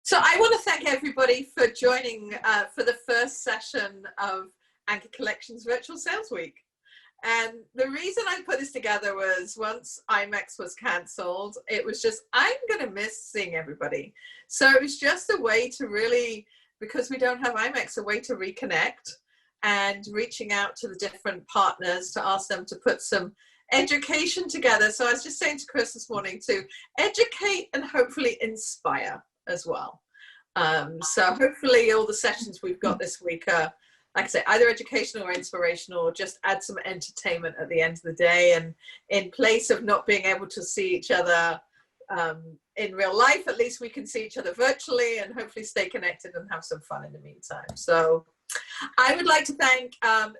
So I want to thank everybody for joining for the first session of Anchor Collections Virtual Sales Week. And the reason I put this together was once IMEX was cancelled, it was just, I'm going to miss seeing everybody. So it was just a way to really, because we don't have IMEX, a way to reconnect and reaching out to the different partners to ask them to put some education together. So I was just saying to Chris this morning to educate and hopefully inspire as well. So hopefully all the sessions we've got this week are, like I say, either educational or inspirational, or just add some entertainment at the end of the day. And in place of not being able to see each other in real life, at least we can see each other virtually and hopefully stay connected and have some fun in the meantime. So I would like to thank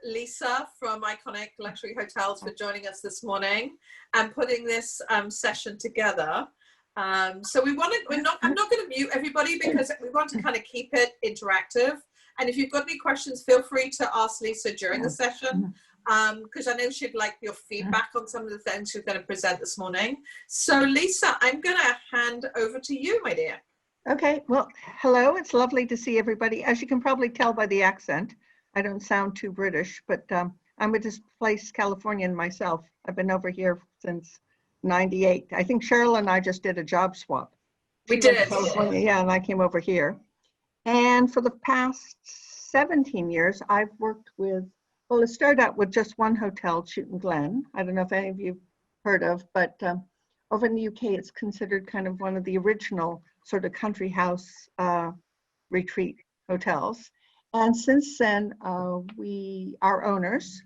Lisa from Iconic Luxury Hotels for joining us this morning and putting this session together. So I'm not going to mute everybody because we want to kind of keep it interactive. And if you've got any questions, feel free to ask Lisa during the session, because I know she'd like your feedback on some of the things she's going to present this morning. So Lisa, I'm going to hand over to you, my dear. Okay, well, hello. It's lovely to see everybody. As you can probably tell by the accent, I don't sound too British, but I'm a displaced Californian myself. I've been over here since '98. I think Cheryl and I just did a job swap. We did. California, yeah, and I came over here. And for the past 17 years, I've worked with, well, it started out with just one hotel, Chewton Glen. I don't know if any of you heard of, but over in the UK, it's considered kind of one of the original sort of country house retreat hotels. And since then, our owners,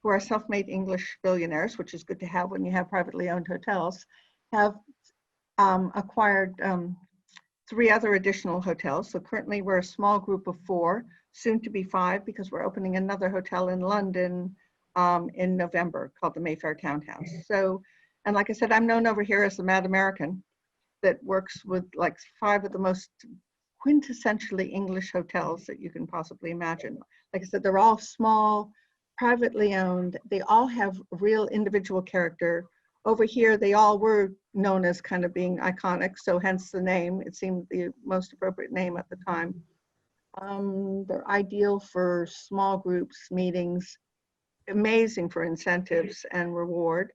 who are self-made English billionaires, which is good to have when you have privately owned hotels, have acquired 3 other additional hotels. So currently we're a small group of 4, soon to be 5, because we're opening another hotel in London in November called the Mayfair Townhouse. So, and like I said, I'm known over here as the Mad American that works with like 5 of the most quintessentially English hotels that you can possibly imagine. Like I said, they're all small, privately owned. They all have real individual character. Over here, they all were known as kind of being iconic, so hence the name. It seemed the most appropriate name at the time. They're ideal for small groups, meetings, amazing for incentives and reward.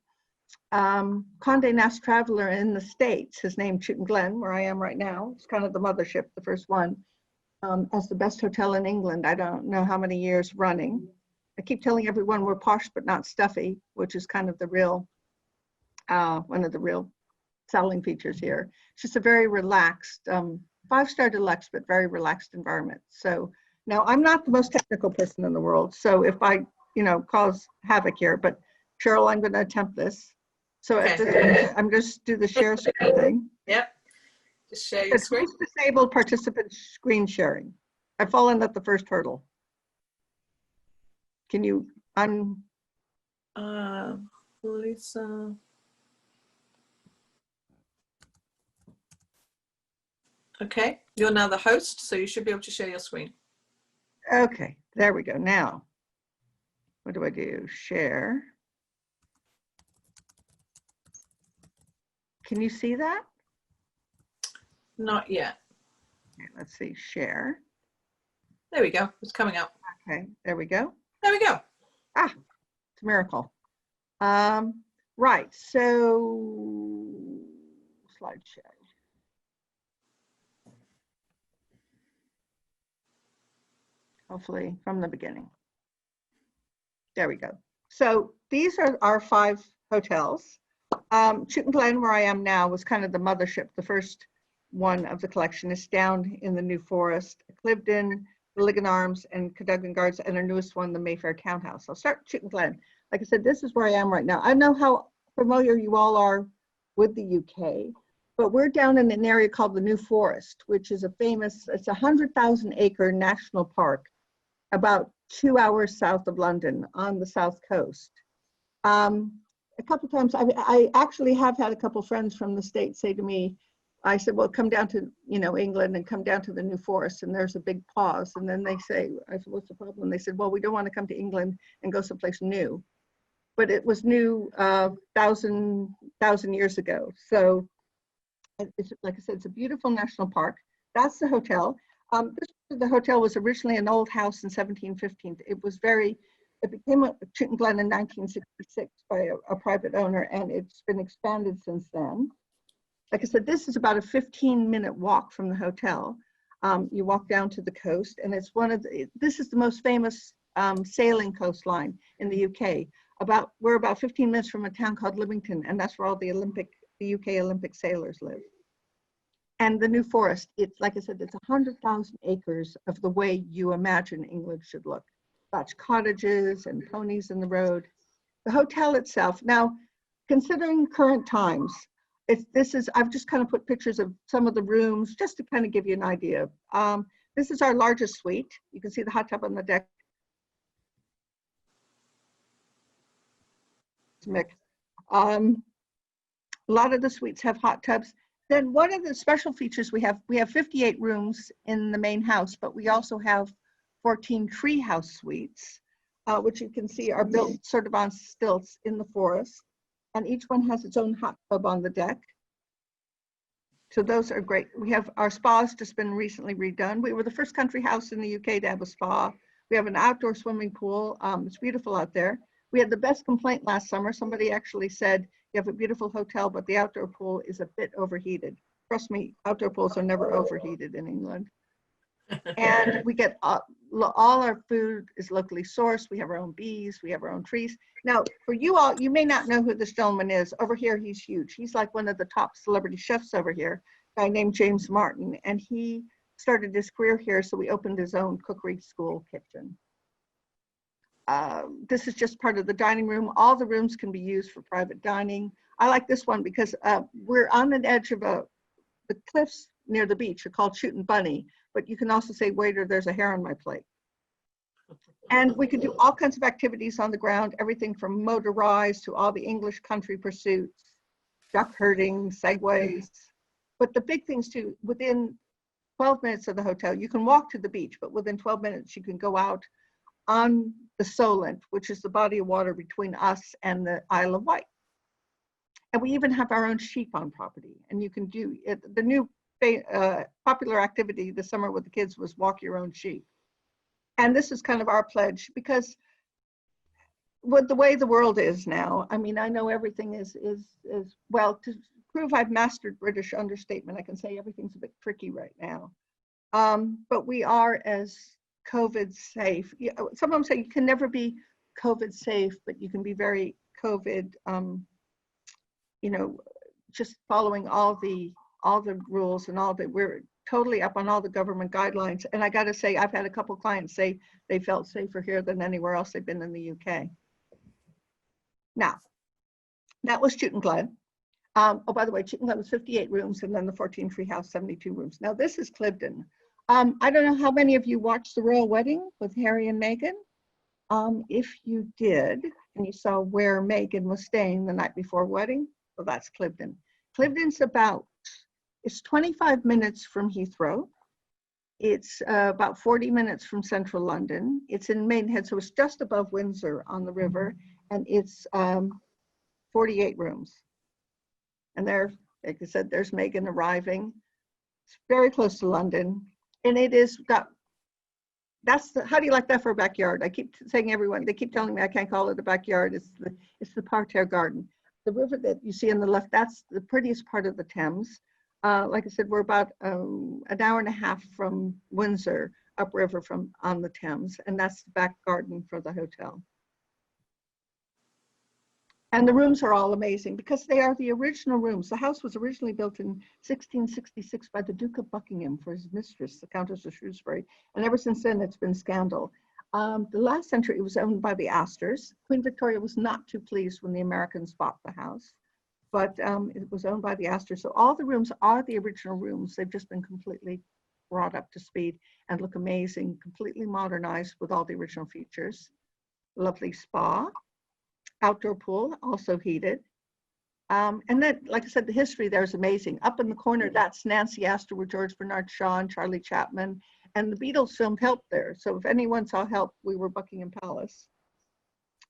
Condé Nast Traveler in the States has named Chewton Glen, where I am right now. It's kind of the mothership, the first one, as the best hotel in England. I don't know how many years running. I keep telling everyone we're posh but not stuffy, which is kind of the real, one of the real selling features here. It's just a very relaxed, 5-star deluxe, but very relaxed environment. So now I'm not the most technical person in the world. So if I, cause havoc here, but Cheryl, I'm going to attempt this. So at this point, I'm just do the share screen thing. Yep. Just share your screen. Disabled participant screen sharing. I've fallen at the first hurdle. Can you Lisa. Okay, you're now the host, so you should be able to share your screen. Okay, there we go. Now, what do I do? Share. Can you see that? Not yet. Okay, let's see, share. There we go, it's coming up. Okay, there we go. There we go. Ah, it's a miracle. Right, so slideshow. Hopefully from the beginning. There we go. So these are our 5 hotels. Chewton Glen, where I am now, was kind of the mothership. The first one of the collection is down in the New Forest. Cliveden, the Lygon Arms, and Cadogan Garden, and our newest one, the Mayfair Townhouse. I'll start with Chewton Glen. Like I said, this is where I am right now. I know how familiar you all are with the UK, but we're down in an area called the New Forest, which is a famous, it's a 100,000 acre national park about 2 hours south of London on the south coast. A couple times, I actually have had a couple friends from the States say to me, I said, well, come down to, England and come down to the New Forest. And there's a big pause. And then they say, I said, what's the problem? They said, well, we don't want to come to England and go someplace new. But it was new 1,000 years ago. So it's, like I said, it's a beautiful national park. that's the hotel. The hotel was originally an old house in 1715. It became a Chewton Glen in 1966 by a private owner, and it's been expanded since then. Like I said, this is about a 15-minute walk from the hotel. You walk down to the coast, and this is the most famous sailing coastline in the UK. We're about 15 minutes from a town called Livingston, and that's where all the UK Olympic sailors live. And the New Forest, it's like I said, it's 100,000 acres of the way you imagine England should look. Thatch cottages and ponies in the road. The hotel itself, now, considering current times, I've just kind of put pictures of some of the rooms just to kind of give you an idea. This is our largest suite. You can see the hot tub on the deck. A lot of the suites have hot tubs. Then one of the special features we have 58 rooms in the main house, but we also have 14 treehouse suites, which you can see are built sort of on stilts in the forest. And each one has its own hot tub on the deck. So those are great. Our spa's just been recently redone. We were the first country house in the UK to have a spa. We have an outdoor swimming pool. It's beautiful out there. We had the best complaint last summer. Somebody actually said, you have a beautiful hotel, but the outdoor pool is a bit overheated. Trust me, outdoor pools are never overheated in England. And we get all our food is locally sourced. We have our own bees, we have our own trees. Now, for you all, you may not know who this gentleman is. Over here, he's huge. He's like one of the top celebrity chefs over here, a guy named James Martin. And he started his career here, so we opened his own cookery school kitchen. This is just part of the dining room. All the rooms can be used for private dining. I like this one because we're on the edge of the cliffs near the beach. Are called Chewton Bunny, but you can also say, waiter, there's a hair on my plate. And we can do all kinds of activities on the ground, everything from motorized to all the English country pursuits, duck herding, segways. But the big things too, within 12 minutes of the hotel, you can walk to the beach, but within 12 minutes, you can go out on the Solent, which is the body of water between us and the Isle of Wight. And we even have our own sheep on property. And you can do it. The new popular activity this summer with the kids was walk your own sheep. And this is kind of our pledge, because with the way the world is now, I mean, I know everything is well, to prove I've mastered British understatement, I can say everything's a bit tricky right now. But we are as COVID safe. Some of them say you can never be COVID safe, but you can be very COVID, just following all the rules and we're totally up on all the government guidelines. And I got to say, I've had a couple clients say they felt safer here than anywhere else they've been in the UK. Now, that was Chewton Glen. Oh, by the way, Chewton Glen was 58 rooms, and then the 14 treehouse, 72 rooms. Now this is Cliveden. I don't know how many of you watched the royal wedding with Harry and Meghan. If you did, and you saw where Meghan was staying the night before wedding, well, that's Cliveden. Cliveden's it's 25 minutes from Heathrow. It's about 40 minutes from central London. It's in Maidenhead, so it's just above Windsor on the river, and it's 48 rooms. And there, like I said, there's Meghan arriving. It's very close to London. And it is got, how do you like that for a backyard? I keep saying they keep telling me I can't call it a backyard. It's the parterre garden. The river that you see on the left, that's the prettiest part of the Thames. Like I said, we're about an hour and a half from Windsor, upriver on the Thames, and that's the back garden for the hotel. And the rooms are all amazing because they are the original rooms. The house was originally built in 1666 by the Duke of Buckingham for his mistress, the Countess of Shrewsbury. And ever since then, it's been scandal. The last century, it was owned by the Astors. Queen Victoria was not too pleased when the Americans bought the house, but it was owned by the Astors. So all the rooms are the original rooms. They've just been completely brought up to speed and look amazing, completely modernized with all the original features. Lovely spa. Outdoor pool, also heated. And then, like I said, the history there is amazing. Up in the corner, that's Nancy Astor with George Bernard Shaw and Charlie Chaplin. And the Beatles filmed Help there. So if anyone saw Help, we were Buckingham Palace.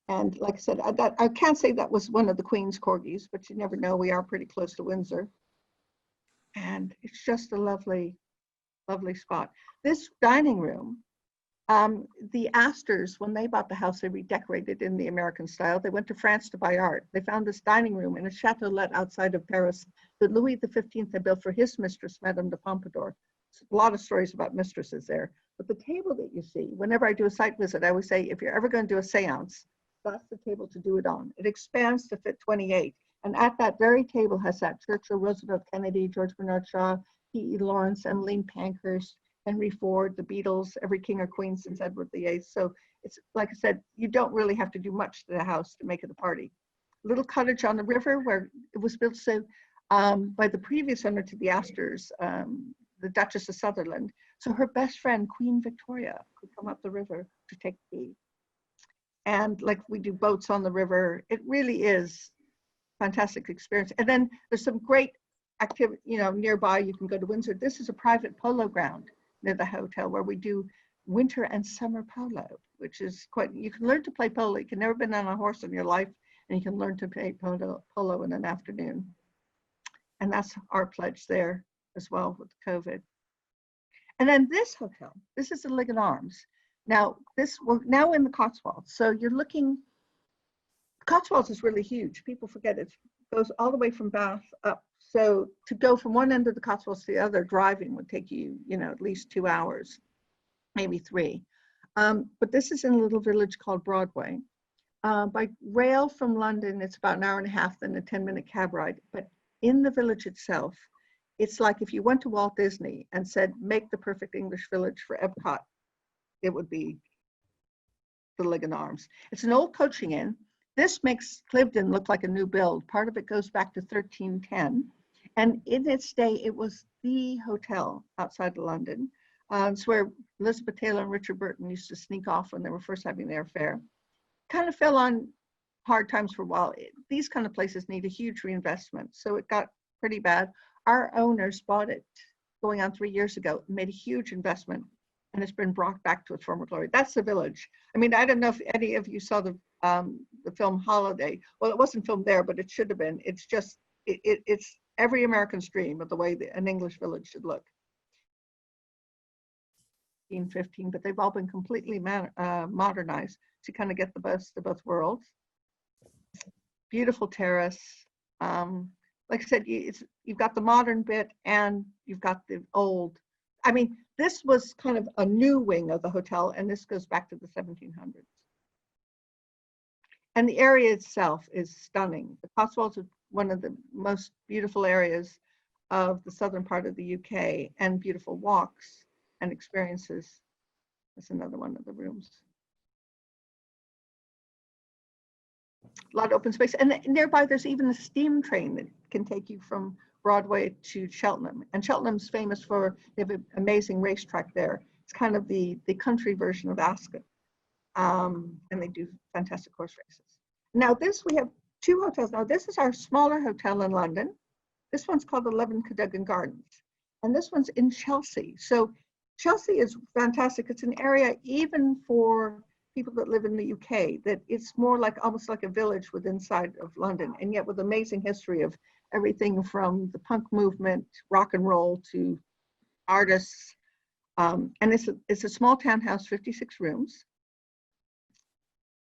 And like I said, I can't say that was one of the Queen's corgis, but you never know. We are pretty close to Windsor. And it's just a lovely lovely spot. This dining room, the Astors, when they bought the house, they redecorated in the American style. They went to France to buy art. They found this dining room in a chateaulet outside of Paris that Louis XV had built for his mistress, Madame de Pompadour. A lot of stories about mistresses there. But the table that you see, whenever I do a site visit, I always say, if you're ever going to do a seance, that's the table to do it on. It expands to fit 28. And at that very table has that Churchill, Roosevelt, Kennedy, George Bernard Shaw, P.E. Lawrence, Emmeline Pankhurst, Henry Ford, the Beatles, every king or queen since Edward VIII. So it's, like I said, you don't really have to do much to the house to make it a party. Little cottage on the river where it was built by the previous owner to the Astors, the Duchess of Sutherland. So her best friend, Queen Victoria, could come up the river to take tea. And like we do boats on the river, it really is a fantastic experience. And then there's some great activity, you know, nearby. You can go to Windsor. This is a private polo ground near the hotel where we do winter and summer polo, which is quite, you can learn to play polo. You can never been on a horse in your life, and you can learn to play polo in an afternoon. And that's our pledge there as well with COVID. And then this hotel, this is the Lygon Arms. Now, we're now in the Cotswolds. So you're looking, Cotswolds is really huge. People forget it goes all the way from Bath up. So to go from one end of the Cotswolds to the other, driving would take you, you know, at least 2 hours, maybe 3. But this is in a little village called Broadway. By rail from London, it's about an hour and a half, then a 10-minute cab ride. But in the village itself, it's like if you went to Walt Disney and said, make the perfect English village for Epcot, it would be the Lygon Arms. It's an old coaching inn. This makes Cliveden look like a new build. Part of it goes back to 1310. And in its day, it was the hotel outside of London. It's where Elizabeth Taylor and Richard Burton used to sneak off when they were first having their affair. Kind of fell on hard times for a while. These kind of places need a huge reinvestment. So it got pretty bad. Our owners bought it going on 3 years ago, made a huge investment, and it's been brought back to its former glory. That's the village. I mean, I don't know if any of you saw the film Holiday. Well, it wasn't filmed there, but it should have been. It's just, it's every American's dream of the way an English village should look. 15, but they've all been completely modernized to kind of get the best of both worlds. Beautiful terrace. Like I said, you've got the modern bit and you've got the old. I mean, this was kind of a new wing of the hotel, and this goes back to the 1700s. And the area itself is stunning. The Cotswolds are one of the most beautiful areas of the southern part of the UK, and beautiful walks and experiences. That's another one of the rooms. A lot of open space, and nearby there's even a steam train that can take you from Broadway to Cheltenham. And Cheltenham's famous for, they have an amazing racetrack there. It's kind of the country version of Ascot. And they do fantastic horse races. Now this, we have 2 hotels. Now this is our smaller hotel in London. This one's called 11 Cadogan Gardens. And this one's in Chelsea. So Chelsea is fantastic. It's an area, even for people that live in the UK, that it's more like almost like a village within inside of London, and yet with amazing history of everything from the punk movement, rock and roll, to artists. And it's a small townhouse, 56 rooms.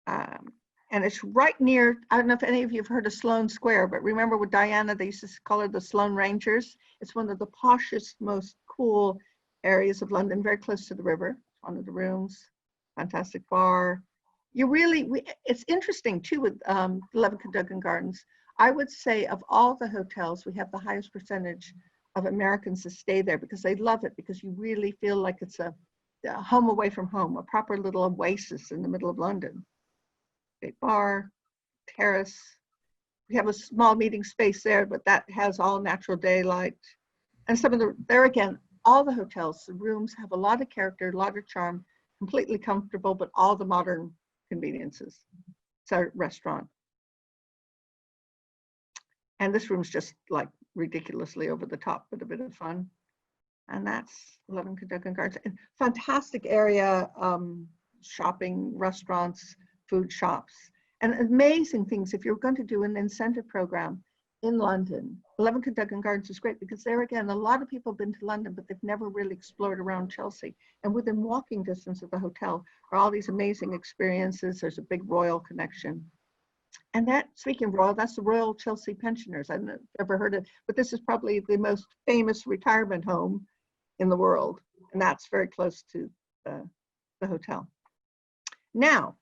And it's right near, I don't know if any of you have heard of Sloane Square, but remember with Diana, they used to call her the Sloane Rangers. It's one of the poshest, most cool areas of London, very close to the river. One of the rooms, fantastic bar. It's interesting too with 11 Cadogan Gardens. I would say of all the hotels, we have the highest percentage of Americans to stay there because they love it, because you really feel like it's a home away from home, a proper little oasis in the middle of London. Big bar, terrace. We have a small meeting space there, but that has all natural daylight. And some of there again, all the hotels, the rooms have a lot of character, a lot of charm, completely comfortable, but all the modern conveniences. It's our restaurant. And this room's just like ridiculously over the top, but a bit of fun. And that's 11 Cadogan Gardens. And fantastic area, shopping, restaurants, food shops, and amazing things. If you're going to do an incentive program, in London. 11 Cadogan Gardens is great because there again, a lot of people have been to London, but they've never really explored around Chelsea. And within walking distance of the hotel are all these amazing experiences. There's a big royal connection. And that, speaking of royal, that's the Royal Chelsea Pensioners. I've never heard of, but this is probably the most famous retirement home in the world. And that's very close to the hotel. Now,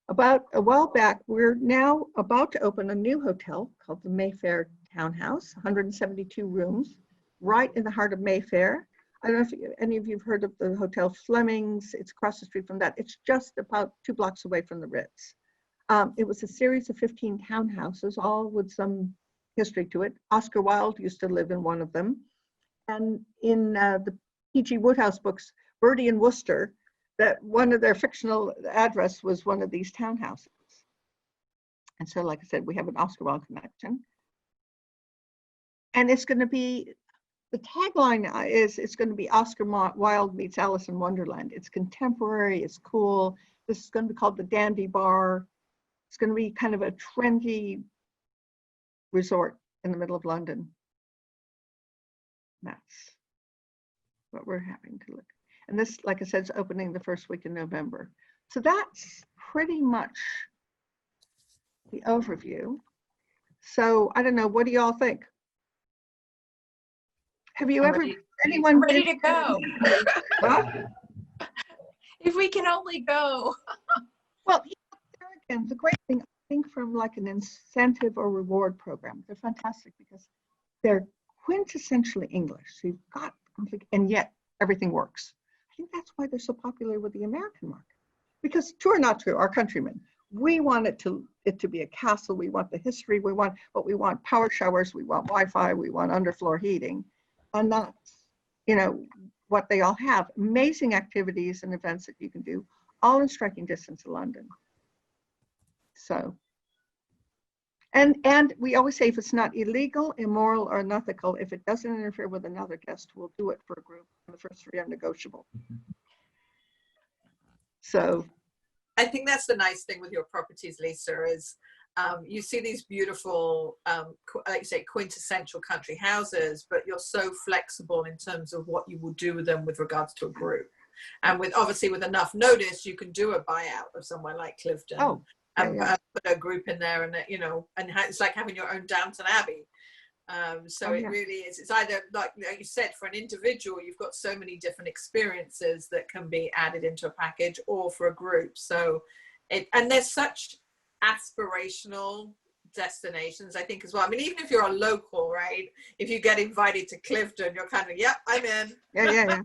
about a while back, we're now about to open a new hotel called the Mayfair Townhouse, 172 rooms, right in the heart of Mayfair. I don't know if any of you have heard of the Hotel Fleming's. It's across the street from that. It's just about 2 blocks away from the Ritz. It was a series of 15 townhouses, all with some history to it. Oscar Wilde used to live in one of them. And in the P.G. Wodehouse books, Bertie and Worcester, that one of their fictional address was one of these townhouses. And so, like I said, we have an Oscar Wilde connection. And it's going to be, the tagline is, it's going to be Oscar Wilde meets Alice in Wonderland. It's contemporary, it's cool. This is going to be called the Dandy Bar. It's going to be kind of a trendy resort in the middle of London. That's what we're having to look. And this, like I said, is opening the first week in November. So that's pretty much the overview. So I don't know, what do y'all think? Have you ever, anyone ready to go? Well, If we can only go. well, there again, the great thing, I think, from like an incentive or reward program, they're fantastic because they're quintessentially English. So you've got, and yet everything works. I think that's why they're so popular with the American market. Because true or not true, our countrymen, we want it to be a castle. We want the history. We want power showers. We want Wi-Fi. We want underfloor heating. And that's, you know, what they all have. Amazing activities and events that you can do, all in striking distance of London. So, and we always say if it's not illegal, immoral, or unethical, if it doesn't interfere with another guest, we'll do it for a group. The first 3 are negotiable. So, I think that's the nice thing with your properties, Lisa, is you see these beautiful, like you say, quintessential country houses, but you're so flexible in terms of what you will do with them with regards to a group. And with obviously with enough notice, you can do a buyout of somewhere like Cliveden. oh, And yeah. put a group in there, and you know, and it's like having your own Downton Abbey. So it really is. It's either like you said, for an individual, you've got so many different experiences that can be added into a package, or for a group. So, and there's such aspirational destinations, I think, as well. I mean, even if you're a local, right? If you get invited to Cliveden, you're kind of, yep, I'm in. Yeah.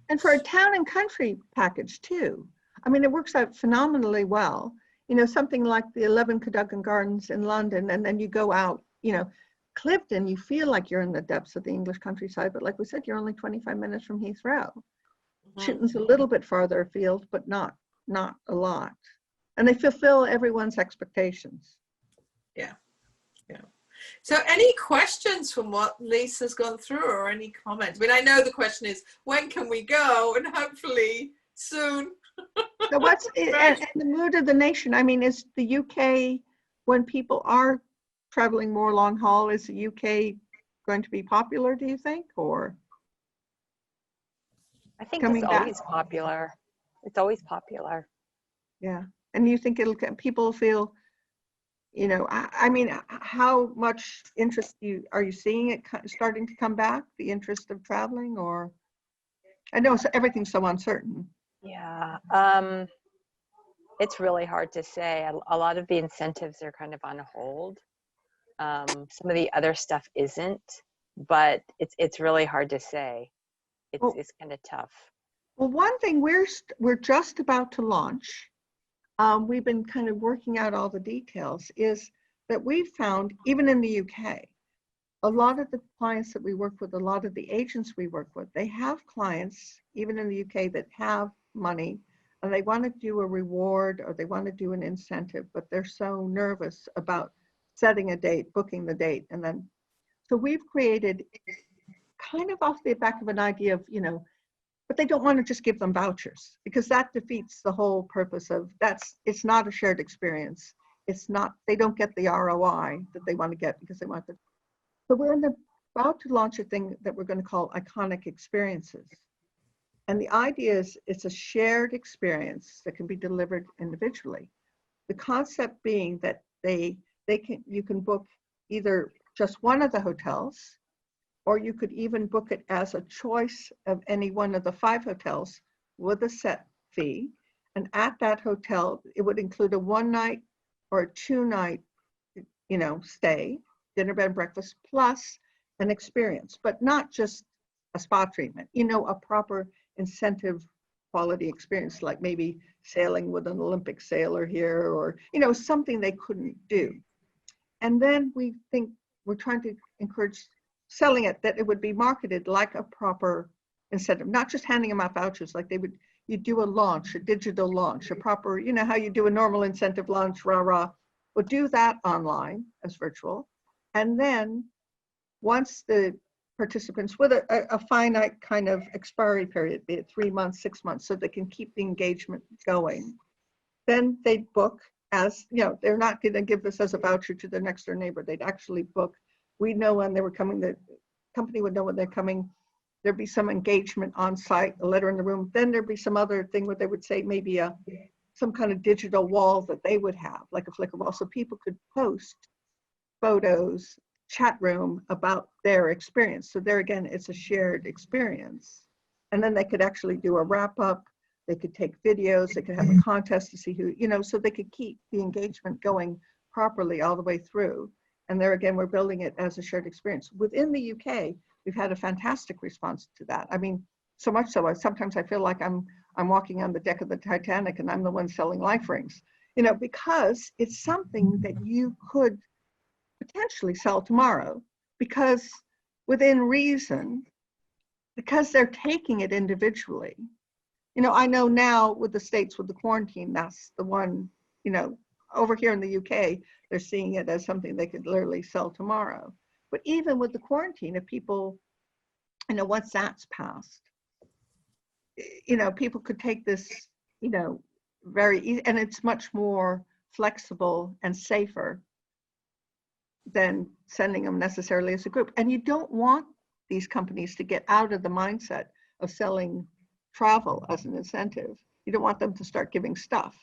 And for a town and country package too. I mean, it works out phenomenally well. You know, something like the 11 Cadogan Gardens in London, and then you go out, you know, Cliveden, you feel like you're in the depths of the English countryside, but like we said, you're only 25 minutes from Heathrow. Chewton's a little bit farther afield, but not a lot. And they fulfill everyone's expectations. Yeah. So any questions from what Lisa's gone through, or any comments? I mean, I know the question is, when can we go? And hopefully soon. So what's and the mood of the nation? I mean, is the UK, when people are traveling more long haul, is the UK going to be popular, do you think? Or I think it's always popular. It's always popular. Yeah. And you think people feel, you know, I mean, how much interest are you seeing it starting to come back, the interest of traveling? Or I know everything's so uncertain. Yeah, it's really hard to say. A lot of the incentives are kind of on hold. Some of the other stuff isn't, but it's really hard to say. It's kind of tough. Well, one thing we're just about to launch, we've been kind of working out all the details, is that we've found, even in the UK, a lot of the clients that we work with, a lot of the agents we work with, they have clients, even in the UK, that have money and they want to do a reward or they want to do an incentive, but they're so nervous about setting a date, booking the date. And then, so we've created kind of off the back of an idea of, you know, but they don't want to just give them vouchers, because that defeats the whole purpose of it's not a shared experience. It's not, they don't get the ROI that they want to get because they want the So we're about to launch a thing that we're going to call Iconic Experiences. And the idea is it's a shared experience that can be delivered individually. The concept being that you can book either just one of the hotels, or you could even book it as a choice of any one of the 5 hotels with a set fee. And at that hotel, it would include a 1-night or a 2-night, stay, dinner, bed, and breakfast, plus an experience, but not just a spa treatment, a proper incentive quality experience, like maybe sailing with an Olympic sailor here, or, something they couldn't do. And then we think we're trying to encourage selling it, that it would be marketed like a proper incentive, not just handing them out vouchers, like you do a launch, a digital launch, a proper, how you do a normal incentive launch, rah. We'll do that online as virtual. And then once the participants, with a finite kind of expiry period, be it 3 months, 6 months, so they can keep the engagement going, then they book as, they're not going to give this as a voucher to their next door neighbor. They'd actually book. We know when they were coming, the company would know when they're coming. There'd be some engagement on site, a letter in the room. Then there'd be some other thing where they would say maybe some kind of digital wall that they would have, like a Flickr wall, so people could post photos, chat room about their experience. So there again, it's a shared experience. And then they could actually do a wrap up. They could take videos. They could have a contest to see who, so they could keep the engagement going properly all the way through. And there again, we're building it as a shared experience. Within the UK, we've had a fantastic response to that. I mean, so much so, sometimes I feel like I'm walking on the deck of the Titanic and I'm the one selling life rings, because it's something that you could potentially sell tomorrow, because within reason, because they're taking it individually. I know now with the States, with the quarantine, that's the one, over here in the UK, they're seeing it as something they could literally sell tomorrow. But even with the quarantine, if people, once that's passed, people could take this, very easy, and it's much more flexible and safer than sending them necessarily as a group. And you don't want these companies to get out of the mindset of selling travel as an incentive. You don't want them to start giving stuff.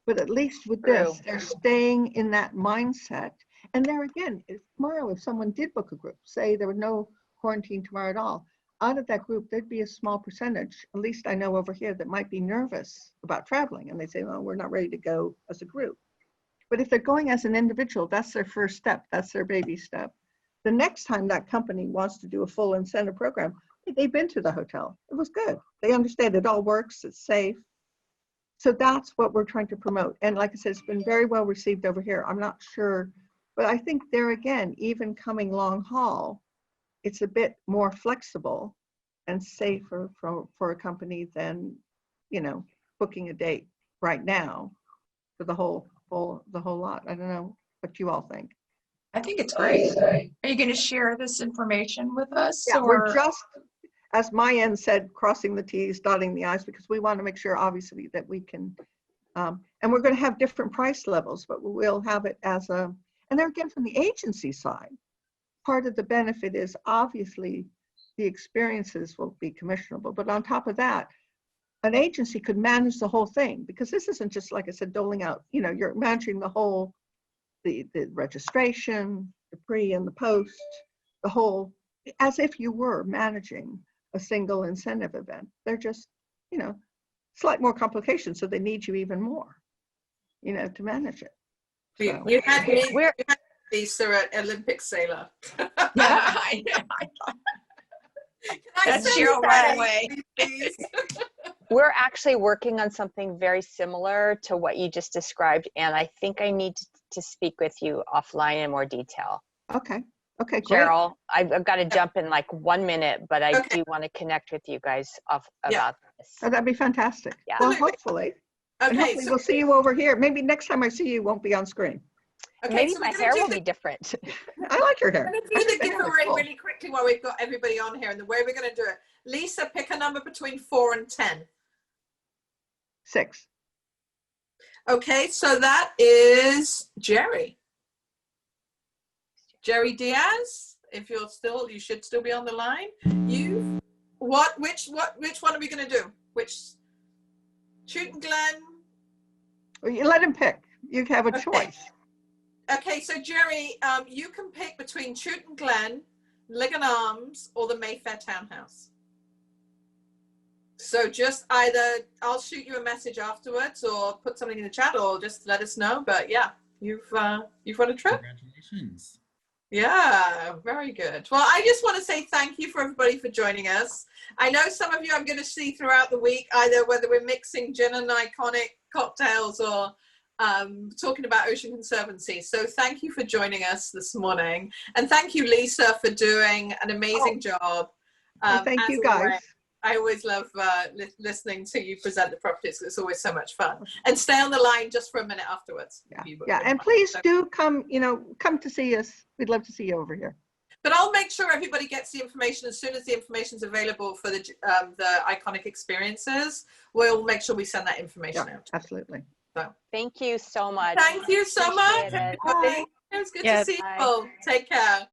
But at least with this, they're staying in that mindset. And there again, tomorrow, if someone did book a group, say there was no quarantine tomorrow at all, out of that group, there'd be a small percentage, at least I know over here, that might be nervous about traveling. And they say, well, we're not ready to go as a group. But if they're going as an individual, that's their first step. That's their baby step. The next time that company wants to do a full incentive program, they've been to the hotel. It was good. They understand it all works. It's safe. So that's what we're trying to promote. And like I said, it's been very well received over here. I'm not sure, but I think there again, even coming long haul, it's a bit more flexible and safer for a company than, booking a date right now for the whole lot. I don't know what you all think. I think it's great. Are you going to share this information with us? Yeah, or? we're just, as my end said, crossing the T's, dotting the I's, because we want to make sure, obviously, that we can, and we're going to have different price levels, but we'll have it as a, and there again, from the agency side, part of the benefit is obviously the experiences will be commissionable, but on top of that, an agency could manage the whole thing, because this isn't just, like I said, doling out, you're managing the whole, the registration, the pre and the post, the whole, as if you were managing a single incentive event. They're just, slight more complications, so they need you even more, to manage it. So. You had me, Lisa, at Olympic sailor. Yeah, I know. That's Cheryl right away. We're actually working on something very similar to what you just described, and I think I need to speak with you offline in more detail. Okay, great. Cheryl, I've got to jump in like 1 minute, but I do want to connect with you guys about this. Oh, that'd be fantastic. Yeah. Well, hopefully. Okay, and hopefully we'll see you over here. Maybe next time I see you, you won't be on screen. Okay, maybe so my hair will be different. I like your hair. I'm going to do the giveaway really quickly while we've got everybody on here, and the way we're going to do it. Lisa, pick a number between 4 and 10. 6. Okay, so that is Jerry. Jerry Diaz. if you're still, you should still be on the line. Which one are we going to do? Which? Chewton Glen? You let him pick. You have a choice. Okay, so Jerry, you can pick between Chewton Glen, Lygon Arms, or the Mayfair Townhouse. So just either I'll shoot you a message afterwards, or put something in the chat, or just let us know. But yeah, you've won a trip. Congratulations. Yeah, very good. Well, I just want to say thank you for everybody for joining us. I know some of you I'm going to see throughout the week, either whether we're mixing gin and iconic cocktails or talking about Ocean Conservancy. So thank you for joining us this morning. And thank you, Lisa, for doing an amazing job. Thank you, guys. Always, I always love listening to you present the properties. It's always so much fun. And stay on the line just for a minute afterwards. Yeah, and please do come, come to see us. We'd love to see you over here. But I'll make sure everybody gets the information as soon as the information is available for the iconic experiences. We'll make sure we send that information out. Absolutely. So Thank you so much. thank you so much, Appreciate it. everybody. It was good to see you all. Take care.